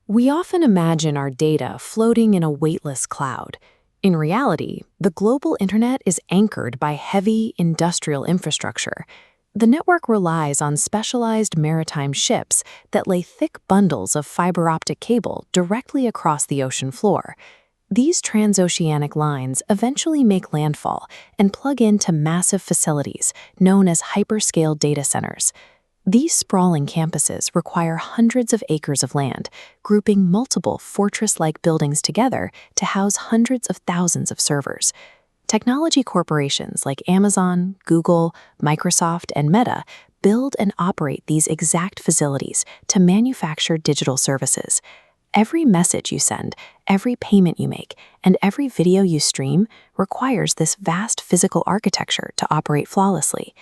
We often imagine our data floating in a weightless cloud. In reality, the global internet is anchored by heavy industrial infrastructure. The network relies on specialized maritime ships that lay thick bundles of fiber optic cable directly across the ocean floor. These transoceanic lines eventually make landfall and plug into massive facilities known as hyperscale data centers. These sprawling campuses require hundreds of acres of land, grouping multiple fortress-like buildings together to house hundreds of thousands of servers. Technology corporations like Amazon, Google, Microsoft, and Meta build and operate these exact facilities to manufacture digital services. Every message you send, every payment you make, and every video you stream requires this vast physical architecture to operate flawlessly.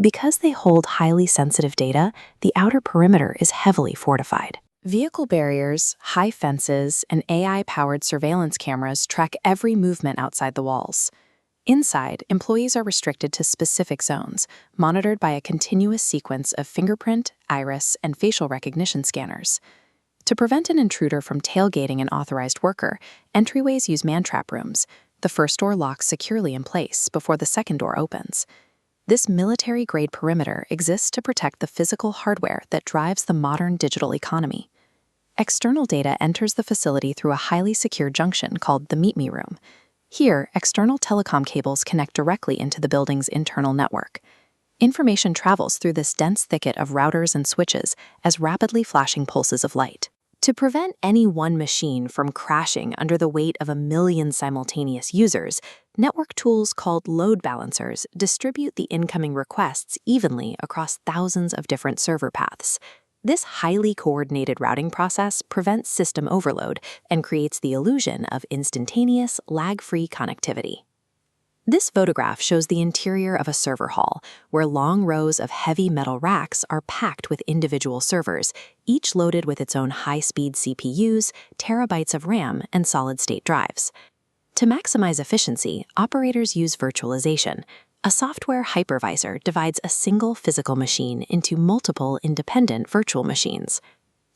Because they hold highly sensitive data, the outer perimeter is heavily fortified. Vehicle barriers, high fences, and AI-powered surveillance cameras track every movement outside the walls. Inside, employees are restricted to specific zones, monitored by a continuous sequence of fingerprint, iris, and facial recognition scanners. To prevent an intruder from tailgating an authorized worker, entryways use man-trap rooms. The first door locks securely in place before the second door opens. This military-grade perimeter exists to protect the physical hardware that drives the modern digital economy. External data enters the facility through a highly secure junction called the Meet Me Room. Here, external telecom cables connect directly into the building's internal network. Information travels through this dense thicket of routers and switches as rapidly flashing pulses of light. To prevent any one machine from crashing under the weight of a million simultaneous users, network tools called load balancers distribute the incoming requests evenly across thousands of different server paths. This highly coordinated routing process prevents system overload and creates the illusion of instantaneous, lag-free connectivity. This photograph shows the interior of a server hall, where long rows of heavy metal racks are packed with individual servers, each loaded with its own high-speed CPUs, terabytes of RAM, and solid-state drives. To maximize efficiency, operators use virtualization. A software hypervisor divides a single physical machine into multiple independent virtual machines.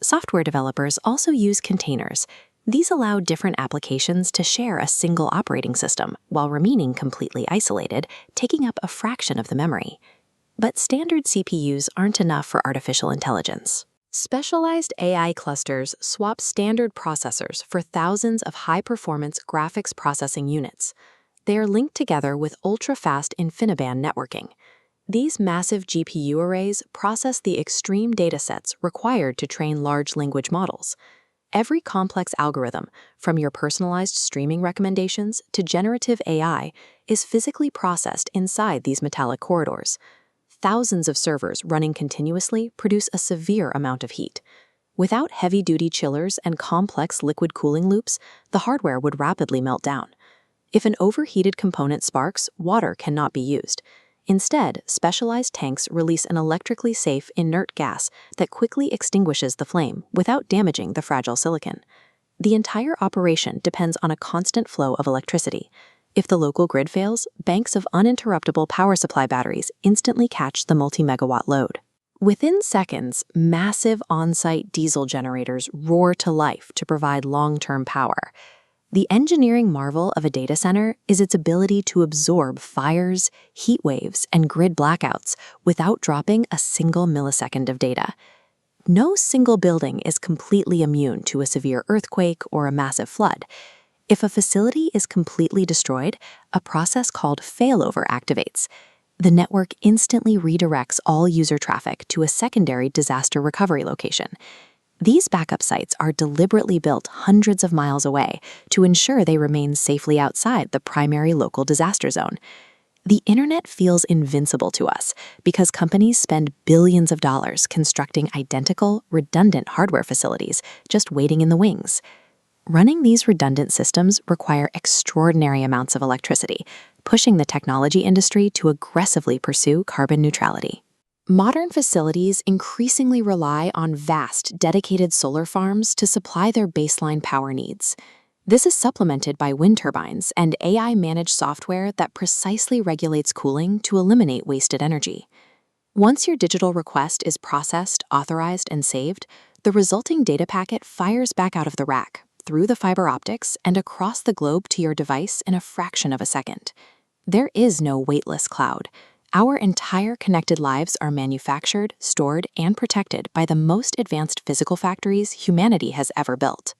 Software developers also use containers. These allow different applications to share a single operating system while remaining completely isolated, taking up a fraction of the memory. But standard CPUs aren't enough for artificial intelligence. Specialized AI clusters swap standard processors for thousands of high-performance graphics processing units. They are linked together with ultra-fast InfiniBand networking. These massive GPU arrays process the extreme datasets required to train large language models. Every complex algorithm, from your personalized streaming recommendations to generative AI, is physically processed inside these metallic corridors. Thousands of servers running continuously produce a severe amount of heat. Without heavy-duty chillers and complex liquid cooling loops, the hardware would rapidly melt down. If an overheated component sparks, water cannot be used. Instead, specialized tanks release an electrically safe, inert gas that quickly extinguishes the flame without damaging the fragile silicon. The entire operation depends on a constant flow of electricity. If the local grid fails, banks of uninterruptible power supply batteries instantly catch the multi-megawatt load. Within seconds, massive on-site diesel generators roar to life to provide long-term power. The engineering marvel of a data center is its ability to absorb fires, heat waves, and grid blackouts without dropping a single millisecond of data. No single building is completely immune to a severe earthquake or a massive flood. If a facility is completely destroyed, a process called failover activates. The network instantly redirects all user traffic to a secondary disaster recovery location. These backup sites are deliberately built hundreds of miles away to ensure they remain safely outside the primary local disaster zone. The internet feels invincible to us because companies spend billions of dollars constructing identical, redundant hardware facilities just waiting in the wings. Running these redundant systems require extraordinary amounts of electricity, pushing the technology industry to aggressively pursue carbon neutrality. Modern facilities increasingly rely on vast, dedicated solar farms to supply their baseline power needs. This is supplemented by wind turbines and AI-managed software that precisely regulates cooling to eliminate wasted energy. Once your digital request is processed, authorized, and saved, The resulting data packet fires back out of the rack, through the fiber optics, and across the globe to your device in a fraction of a second. There is no weightless cloud. Our entire connected lives are manufactured, stored, and protected by the most advanced physical factories humanity has ever built.